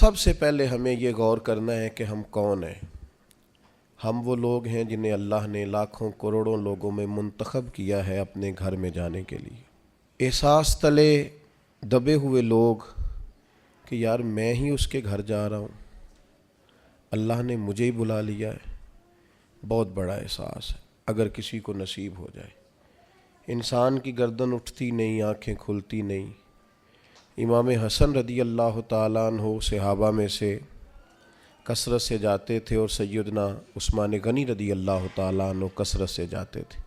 سب سے پہلے ہمیں یہ غور کرنا ہے کہ ہم کون ہیں۔ ہم وہ لوگ ہیں جنہیں اللہ نے لاکھوں کروڑوں لوگوں میں منتخب کیا ہے اپنے گھر میں جانے کے لیے۔ احساس تلے دبے ہوئے لوگ کہ یار میں ہی اس کے گھر جا رہا ہوں، اللہ نے مجھے ہی بلا لیا ہے، بہت بڑا احساس ہے اگر کسی کو نصیب ہو جائے۔ انسان کی گردن اٹھتی نہیں، آنکھیں کھلتی نہیں۔ امام حسن رضی اللہ تعالیٰ عنہ صحابہ میں سے کثرت سے جاتے تھے، اور سیدنا عثمان غنی رضی اللہ تعالیٰ عنہ کثرت سے جاتے تھے،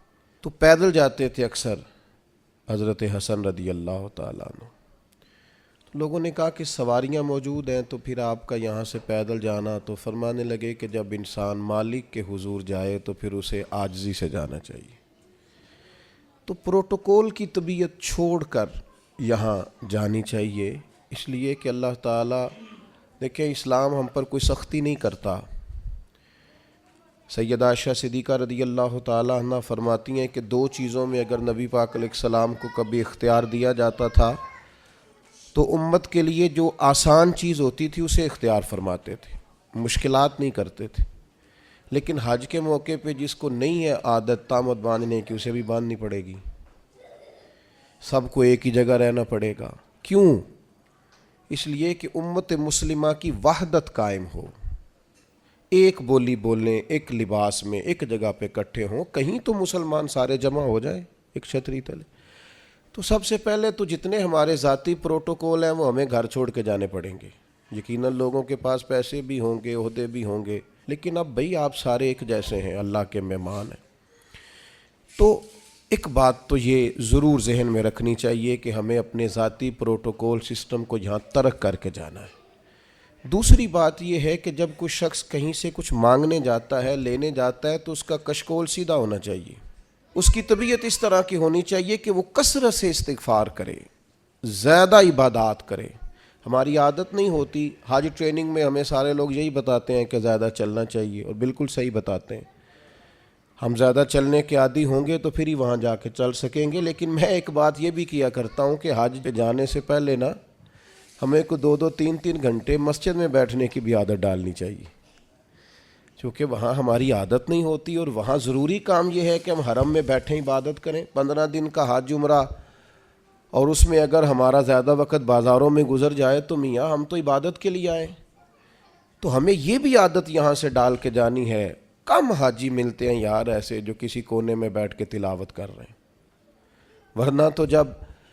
تو پیدل جاتے تھے اکثر حضرت حسن رضی اللہ تعالیٰ عنہ۔ لوگوں نے کہا کہ سواریاں موجود ہیں تو پھر آپ کا یہاں سے پیدل جانا، تو فرمانے لگے کہ جب انسان مالک کے حضور جائے تو پھر اسے عاجزی سے جانا چاہیے۔ تو پروٹوکول کی طبیعت چھوڑ کر یہاں جانی چاہیے، اس لیے کہ اللہ تعالیٰ دیکھیں اسلام ہم پر کوئی سختی نہیں کرتا۔ سیدہ عائشہ صدیقہ رضی اللہ تعالیٰ عنہ فرماتی ہیں کہ دو چیزوں میں اگر نبی پاک علیہ السلام کو کبھی اختیار دیا جاتا تھا تو امت کے لیے جو آسان چیز ہوتی تھی اسے اختیار فرماتے تھے، مشکلات نہیں کرتے تھے۔ لیکن حج کے موقع پہ جس کو نہیں ہے عادت طامت باندھنے کی، اسے بھی باندھنی پڑے گی، سب کو ایک ہی جگہ رہنا پڑے گا۔ کیوں؟ اس لیے کہ امت مسلمہ کی وحدت قائم ہو، ایک بولی بولیں، ایک لباس میں ایک جگہ پہ اکٹھے ہوں، کہیں تو مسلمان سارے جمع ہو جائیں ایک چھتری تلے۔ تو سب سے پہلے تو جتنے ہمارے ذاتی پروٹوکول ہیں وہ ہمیں گھر چھوڑ کے جانے پڑیں گے۔ یقیناً لوگوں کے پاس پیسے بھی ہوں گے، عہدے بھی ہوں گے، لیکن اب بھئی آپ سارے ایک جیسے ہیں، اللہ کے مہمان ہیں۔ تو ایک بات تو یہ ضرور ذہن میں رکھنی چاہیے کہ ہمیں اپنے ذاتی پروٹوکول سسٹم کو یہاں ترک کر کے جانا ہے۔ دوسری بات یہ ہے کہ جب کوئی شخص کہیں سے کچھ مانگنے جاتا ہے، لینے جاتا ہے، تو اس کا کشکول سیدھا ہونا چاہیے۔ اس کی طبیعت اس طرح کی ہونی چاہیے کہ وہ کثرت سے استغفار کرے، زیادہ عبادات کرے۔ ہماری عادت نہیں ہوتی، حج ٹریننگ میں ہمیں سارے لوگ یہی بتاتے ہیں کہ زیادہ چلنا چاہیے، اور بالکل صحیح بتاتے ہیں۔ ہم زیادہ چلنے کے عادی ہوں گے تو پھر ہی وہاں جا کے چل سکیں گے۔ لیکن میں ایک بات یہ بھی کیا کرتا ہوں کہ حج پہ جانے سے پہلے نا ہمیں کو 2-3 گھنٹے مسجد میں بیٹھنے کی بھی عادت ڈالنی چاہیے، چونکہ وہاں ہماری عادت نہیں ہوتی، اور وہاں ضروری کام یہ ہے کہ ہم حرم میں بیٹھیں عبادت کریں۔ 15 دن کا حج عمرہ، اور اس میں اگر ہمارا زیادہ وقت بازاروں میں گزر جائے تو میاں ہم تو عبادت کے لیے آئیں، تو ہمیں یہ بھی عادت یہاں سے ڈال کے جانی ہے۔ کم حاجی ملتے ہیں یار ایسے جو کسی کونے میں بیٹھ کے تلاوت کر رہے ہیں، ورنہ تو جب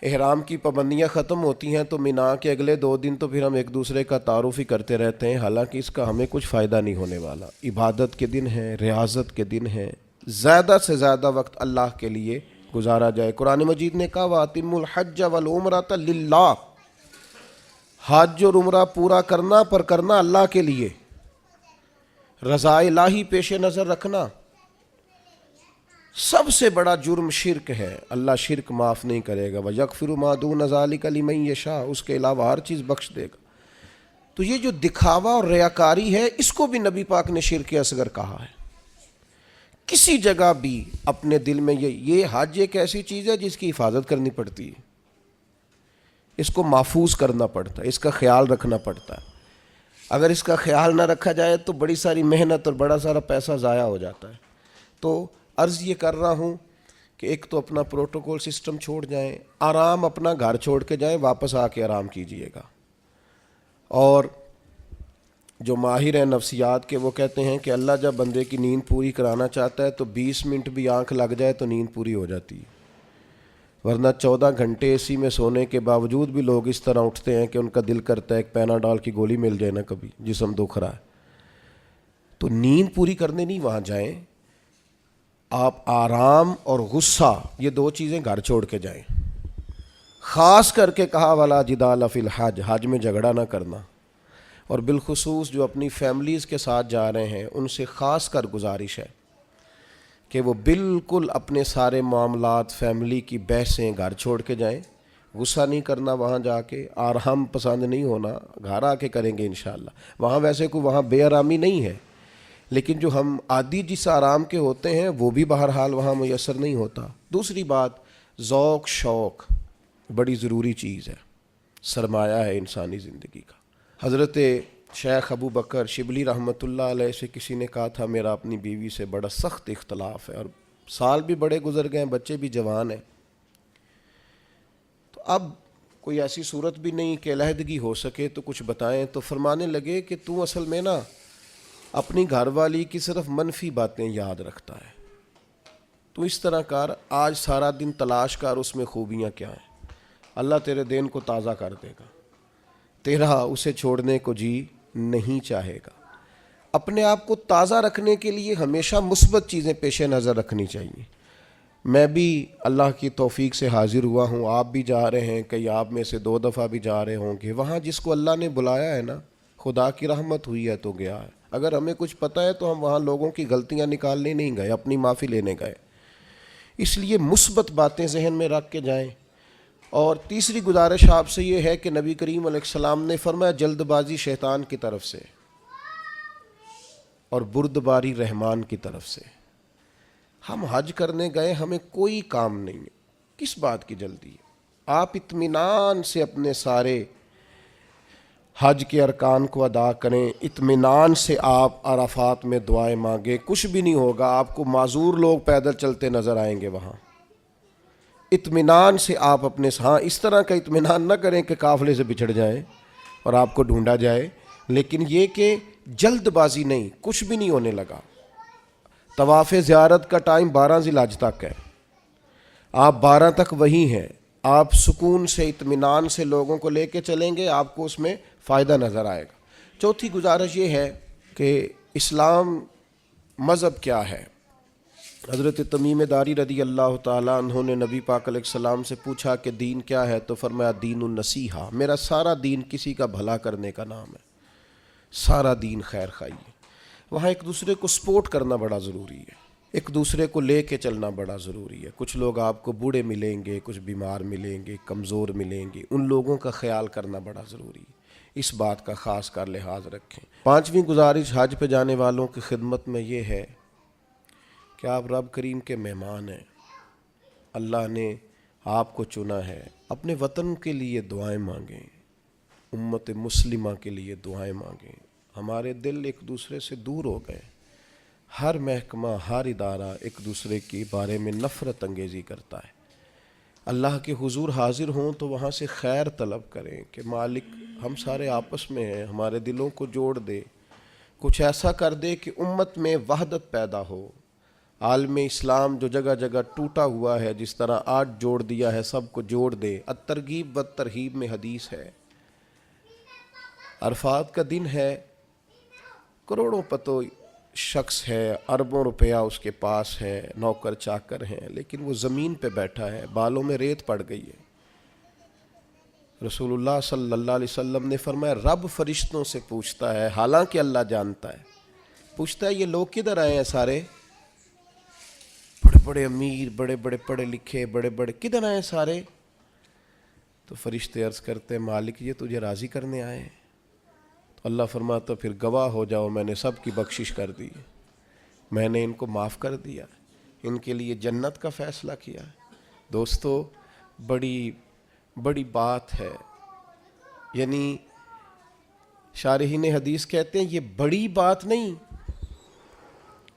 احرام کی پابندیاں ختم ہوتی ہیں تو مینا کے اگلے 2 دن تو پھر ہم ایک دوسرے کا تعارف ہی کرتے رہتے ہیں، حالانکہ اس کا ہمیں کچھ فائدہ نہیں ہونے والا۔ عبادت کے دن ہیں، ریاضت کے دن ہیں، زیادہ سے زیادہ وقت اللہ کے لیے گزارا جائے۔ قرآن مجید نے کہا وَأَتِمُّوا الْحَجَّ وَالْعُمْرَةَ لِلَّهِ، حج اور عمرہ پورا کرنا، پر کرنا اللہ کے لیے، رضا الہی پیش نظر رکھنا۔ سب سے بڑا جرم شرک ہے، اللہ شرک معاف نہیں کرے گا۔ وَيَغْفِرُ مَا دُونَ ذَلِكَ لِمَن يَشَاءُ، اس کے علاوہ ہر چیز بخش دے گا۔ تو یہ جو دکھاوا اور ریاکاری ہے، اس کو بھی نبی پاک نے شرک اصغر کہا ہے۔ کسی جگہ بھی اپنے دل میں یہ حج ایک ایسی چیز ہے جس کی حفاظت کرنی پڑتی ہے، اس کو محفوظ کرنا پڑتا ہے، اس کا خیال رکھنا پڑتا ہے۔ اگر اس کا خیال نہ رکھا جائے تو بڑی ساری محنت اور بڑا سارا پیسہ ضائع ہو جاتا ہے۔ تو عرض یہ کر رہا ہوں کہ ایک تو اپنا پروٹوکول سسٹم چھوڑ جائیں، آرام اپنا گھر چھوڑ کے جائیں، واپس آ کے آرام کیجئے گا۔ اور جو ماہر ہیں نفسیات کے وہ کہتے ہیں کہ اللہ جب بندے کی نیند پوری کرانا چاہتا ہے تو 20 منٹ بھی آنکھ لگ جائے تو نیند پوری ہو جاتی ہے، ورنہ 14 گھنٹے اے سی میں سونے کے باوجود بھی لوگ اس طرح اٹھتے ہیں کہ ان کا دل کرتا ہے ایک پیناڈول کی گولی مل جائے نا، کبھی جسم دکھ رہا ہے۔ تو نیند پوری کرنے نہیں وہاں جائیں، آپ آرام اور غصہ یہ 2 چیزیں گھر چھوڑ کے جائیں۔ خاص کر کے کہا وَلَا جِدَالَ فِي الْحَجِّ، حج میں جھگڑا نہ کرنا۔ اور بالخصوص جو اپنی فیملیز کے ساتھ جا رہے ہیں ان سے خاص کر گزارش ہے کہ وہ بالکل اپنے سارے معاملات، فیملی کی بحثیں گھر چھوڑ کے جائیں۔ غصہ نہیں کرنا وہاں جا کے، آرام پسند نہیں ہونا، گھر آ کے کریں گے انشاءاللہ۔ وہاں ویسے کوئی وہاں بے آرامی نہیں ہے، لیکن جو ہم عادی جس آرام کے ہوتے ہیں وہ بھی بہرحال وہاں میسر نہیں ہوتا۔ دوسری بات، ذوق شوق بڑی ضروری چیز ہے، سرمایہ ہے انسانی زندگی کا۔ حضرت شیخ ابو بکر شبلی رحمۃ اللہ علیہ سے کسی نے کہا تھا میرا اپنی بیوی سے بڑا سخت اختلاف ہے، اور سال بھی بڑے گزر گئے ہیں، بچے بھی جوان ہیں، تو اب کوئی ایسی صورت بھی نہیں کہ علیحدگی ہو سکے، تو کچھ بتائیں۔ تو فرمانے لگے کہ تو اصل میں نا اپنی گھر والی کی صرف منفی باتیں یاد رکھتا ہے، تو اس طرح کر، آج سارا دن تلاش کر اس میں خوبیاں کیا ہیں، اللہ تیرے دین کو تازہ کر دے گا، تیرا اسے چھوڑنے کو جی نہیں چاہے گا۔ اپنے آپ کو تازہ رکھنے کے لیے ہمیشہ مثبت چیزیں پیش نظر رکھنی چاہیے۔ میں بھی اللہ کی توفیق سے حاضر ہوا ہوں، آپ بھی جا رہے ہیں، کئی آپ میں سے 2 دفعہ بھی جا رہے ہوں گے، وہاں جس کو اللہ نے بلایا ہے نا، خدا کی رحمت ہوئی ہے تو گیا ہے۔ اگر ہمیں کچھ پتہ ہے تو ہم وہاں لوگوں کی غلطیاں نکالنے نہیں گئے، اپنی معافی لینے گئے۔ اس لیے مثبت باتیں ذہن میں رکھ کے جائیں۔ اور تیسری گزارش آپ سے یہ ہے کہ نبی کریم علیہ السلام نے فرمایا جلد بازی شیطان کی طرف سے اور بردباری رحمان کی طرف سے۔ ہم حج کرنے گئے، ہمیں کوئی کام نہیں ہے، کس بات کی جلدی ہے؟ آپ اطمینان سے اپنے سارے حج کے ارکان کو ادا کریں، اطمینان سے آپ عرفات میں دعائیں مانگیں، کچھ بھی نہیں ہوگا، آپ کو معذور لوگ پیدل چلتے نظر آئیں گے وہاں۔ اطمینان سے آپ اپنے اس طرح کا اطمینان نہ کریں کہ قافلے سے بچھڑ جائیں اور آپ کو ڈھونڈا جائے، لیکن یہ کہ جلد بازی نہیں، کچھ بھی نہیں ہونے لگا۔ طواف زیارت کا ٹائم 12 ذی الحج تک ہے، آپ 12 تک وہی ہیں، آپ سکون سے اطمینان سے لوگوں کو لے کے چلیں گے، آپ کو اس میں فائدہ نظر آئے گا۔ چوتھی گزارش یہ ہے کہ اسلام مذہب کیا ہے؟ حضرت تمیم داری رضی اللہ تعالیٰ عنہ نے نبی پاک علیہ السلام سے پوچھا کہ دین کیا ہے؟ تو فرمایا دین النصیحہ، میرا سارا دین کسی کا بھلا کرنے کا نام ہے، سارا دین خیر خواہی ہے۔ وہاں ایک دوسرے کو سپورٹ کرنا بڑا ضروری ہے، ایک دوسرے کو لے کے چلنا بڑا ضروری ہے۔ کچھ لوگ آپ کو بوڑھے ملیں گے، کچھ بیمار ملیں گے، کمزور ملیں گے، ان لوگوں کا خیال کرنا بڑا ضروری ہے، اس بات کا خاص کر لحاظ رکھیں۔ 5ویں گزارش حج پہ جانے والوں کی خدمت میں یہ ہے کہ آپ رب کریم کے مہمان ہیں، اللہ نے آپ کو چنا ہے، اپنے وطن کے لیے دعائیں مانگیں، امت مسلمہ کے لیے دعائیں مانگیں۔ ہمارے دل ایک دوسرے سے دور ہو گئے، ہر محکمہ ہر ادارہ ایک دوسرے کے بارے میں نفرت انگیزی کرتا ہے۔ اللہ کے حضور حاضر ہوں تو وہاں سے خیر طلب کریں کہ مالک ہم سارے آپس میں ہیں، ہمارے دلوں کو جوڑ دے، کچھ ایسا کر دے کہ امت میں وحدت پیدا ہو۔ عالم اسلام جو جگہ جگہ ٹوٹا ہوا ہے، جس طرح آج جوڑ دیا ہے، سب کو جوڑ دے۔ الترغیب والترہیب میں حدیث ہے، عرفات کا دن ہے، کروڑوں پتو شخص ہے، اربوں روپیہ اس کے پاس ہے، نوکر چاکر ہیں، لیکن وہ زمین پہ بیٹھا ہے، بالوں میں ریت پڑ گئی ہے۔ رسول اللہ صلی اللہ علیہ وسلم نے فرمایا رب فرشتوں سے پوچھتا ہے، حالانکہ اللہ جانتا ہے، پوچھتا ہے یہ لوگ کدھر آئے ہیں؟ سارے بڑے بڑے امیر، بڑے بڑے پڑھے لکھے، بڑے بڑے، کدھر آئے ہیں سارے؟ تو فرشتے عرض کرتے ہیں مالک یہ تجھے راضی کرنے آئے ہیں۔ اللہ فرماتا پھر گواہ ہو جاؤ، میں نے سب کی بخشش کر دی، میں نے ان کو معاف کر دیا، ان کے لیے جنت کا فیصلہ کیا۔ دوستو بڑی بڑی بات ہے، یعنی شارحین حدیث کہتے ہیں یہ بڑی بات نہیں،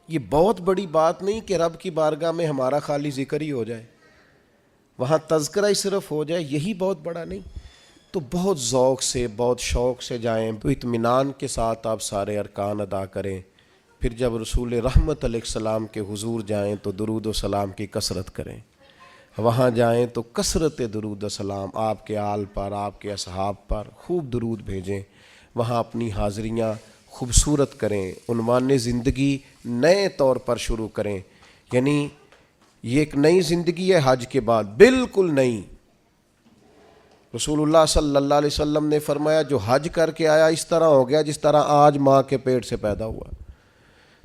یہ بہت بڑی بات نہیں کہ رب کی بارگاہ میں ہمارا خالی ذکر ہی ہو جائے، وہاں تذکرہ ہی صرف ہو جائے، یہی بہت بڑا نہیں۔ تو بہت ذوق سے، بہت شوق سے جائیں، تو اطمینان کے ساتھ آپ سارے ارکان ادا کریں۔ پھر جب رسول رحمت علیہ السلام کے حضور جائیں تو درود و سلام کی کثرت کریں، وہاں جائیں تو کثرت درود و سلام آپ کے آل پر، آپ کے اصحاب پر خوب درود بھیجیں، وہاں اپنی حاضریاں خوبصورت کریں، عنوان زندگی نئے طور پر شروع کریں، یعنی یہ ایک نئی زندگی ہے حج کے بعد، بالکل نئی۔ رسول اللہ صلی اللہ علیہ وسلم نے فرمایا جو حج کر کے آیا اس طرح ہو گیا جس طرح آج ماں کے پیٹ سے پیدا ہوا۔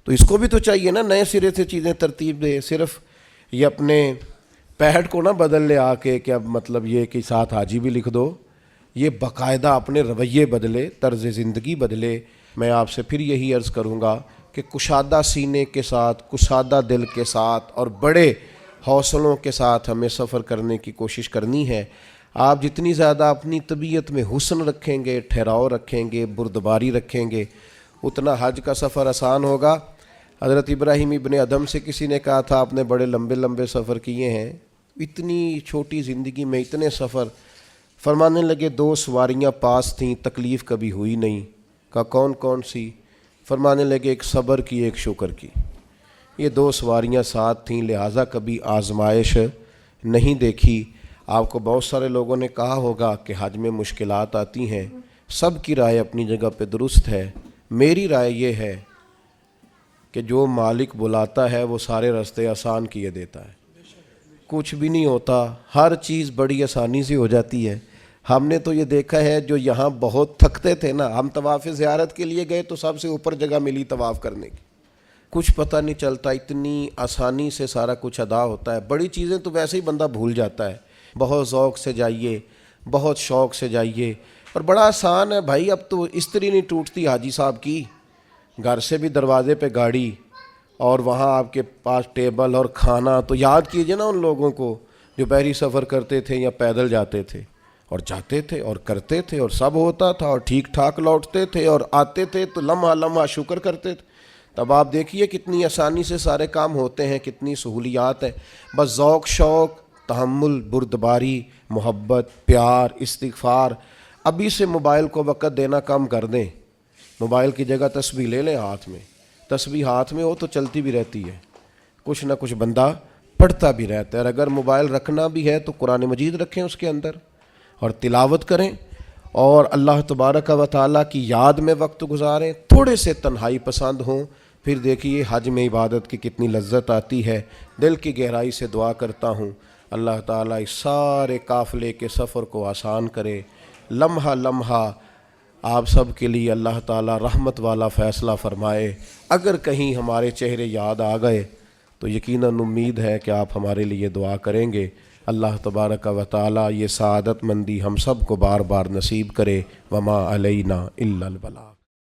تو اس کو بھی تو چاہیے نا نئے سرے سے چیزیں ترتیب دے، صرف یہ اپنے پیٹ کو نہ بدل لے آ کے کہ اب مطلب یہ کہ ساتھ حاجی بھی لکھ دو، یہ باقاعدہ اپنے رویے بدلے، طرز زندگی بدلے۔ میں آپ سے پھر یہی عرض کروں گا کہ کشادہ سینے کے ساتھ، کشادہ دل کے ساتھ اور بڑے حوصلوں کے ساتھ ہمیں سفر کرنے کی کوشش کرنی ہے۔ آپ جتنی زیادہ اپنی طبیعت میں حسن رکھیں گے، ٹھہراؤ رکھیں گے، بردباری رکھیں گے، اتنا حج کا سفر آسان ہوگا۔ حضرت ابراہیم ابن ادم سے کسی نے کہا تھا آپ نے بڑے لمبے لمبے سفر کیے ہیں، اتنی چھوٹی زندگی میں اتنے سفر؟ فرمانے لگے 2 سواریاں پاس تھیں، تکلیف کبھی ہوئی نہیں۔ کہا کون کون سی؟ فرمانے لگے ایک صبر کی، ایک شکر کی۔ یہ 2 سواریاں ساتھ تھیں، لہٰذا کبھی آزمائش نہیں دیکھی۔ آپ کو بہت سارے لوگوں نے کہا ہوگا کہ حج میں مشکلات آتی ہیں، سب کی رائے اپنی جگہ پہ درست ہے۔ میری رائے یہ ہے کہ جو مالک بلاتا ہے وہ سارے راستے آسان کیے دیتا ہے، کچھ بھی نہیں ہوتا، ہر چیز بڑی آسانی سے ہو جاتی ہے۔ ہم نے تو یہ دیکھا ہے جو یہاں بہت تھکتے تھے نا، ہم طواف زیارت کے لیے گئے تو سب سے اوپر جگہ ملی طواف کرنے کی، کچھ پتہ نہیں چلتا، اتنی آسانی سے سارا کچھ ادا ہوتا ہے۔ بڑی چیزیں تو ویسے ہی بندہ بھول جاتا ہے، بہت ذوق سے جائیے، بہت شوق سے جائیے، اور بڑا آسان ہے بھائی۔ اب تو استری نہیں ٹوٹتی حاجی صاحب کی، گھر سے بھی دروازے پہ گاڑی، اور وہاں آپ کے پاس ٹیبل اور کھانا۔ تو یاد کیجئے نا ان لوگوں کو جو بحری سفر کرتے تھے یا پیدل جاتے تھے، اور جاتے تھے اور کرتے تھے اور سب ہوتا تھا، اور ٹھیک ٹھاک لوٹتے تھے اور آتے تھے تو لمحہ لمحہ شکر کرتے تھے۔ تب آپ دیکھیے کتنی آسانی سے سارے کام ہوتے ہیں، کتنی سہولیات ہیں۔ بس ذوق شوق، تحمل، بردباری، محبت، پیار، استغفار۔ ابھی سے موبائل کو وقت دینا کم کر دیں، موبائل کی جگہ تسبیح لے لیں ہاتھ میں، تسبیح ہاتھ میں ہو تو چلتی بھی رہتی ہے، کچھ نہ کچھ بندہ پڑھتا بھی رہتا ہے۔ اور اگر موبائل رکھنا بھی ہے تو قرآن مجید رکھیں اس کے اندر اور تلاوت کریں، اور اللہ تبارک و تعالیٰ کی یاد میں وقت گزاریں، تھوڑے سے تنہائی پسند ہوں، پھر دیکھیے حج میں عبادت کی کتنی لذت آتی ہے۔ دل کی گہرائی سے دعا کرتا ہوں اللہ تعالیٰ اس سارے قافلے کے سفر کو آسان کرے، لمحہ لمحہ آپ سب کے لیے اللہ تعالیٰ رحمت والا فیصلہ فرمائے۔ اگر کہیں ہمارے چہرے یاد آ گئے تو یقیناً امید ہے کہ آپ ہمارے لیے دعا کریں گے۔ اللہ تبارک و تعالیٰ یہ سعادت مندی ہم سب کو بار بار نصیب کرے۔ وما علینا الا البلاغ۔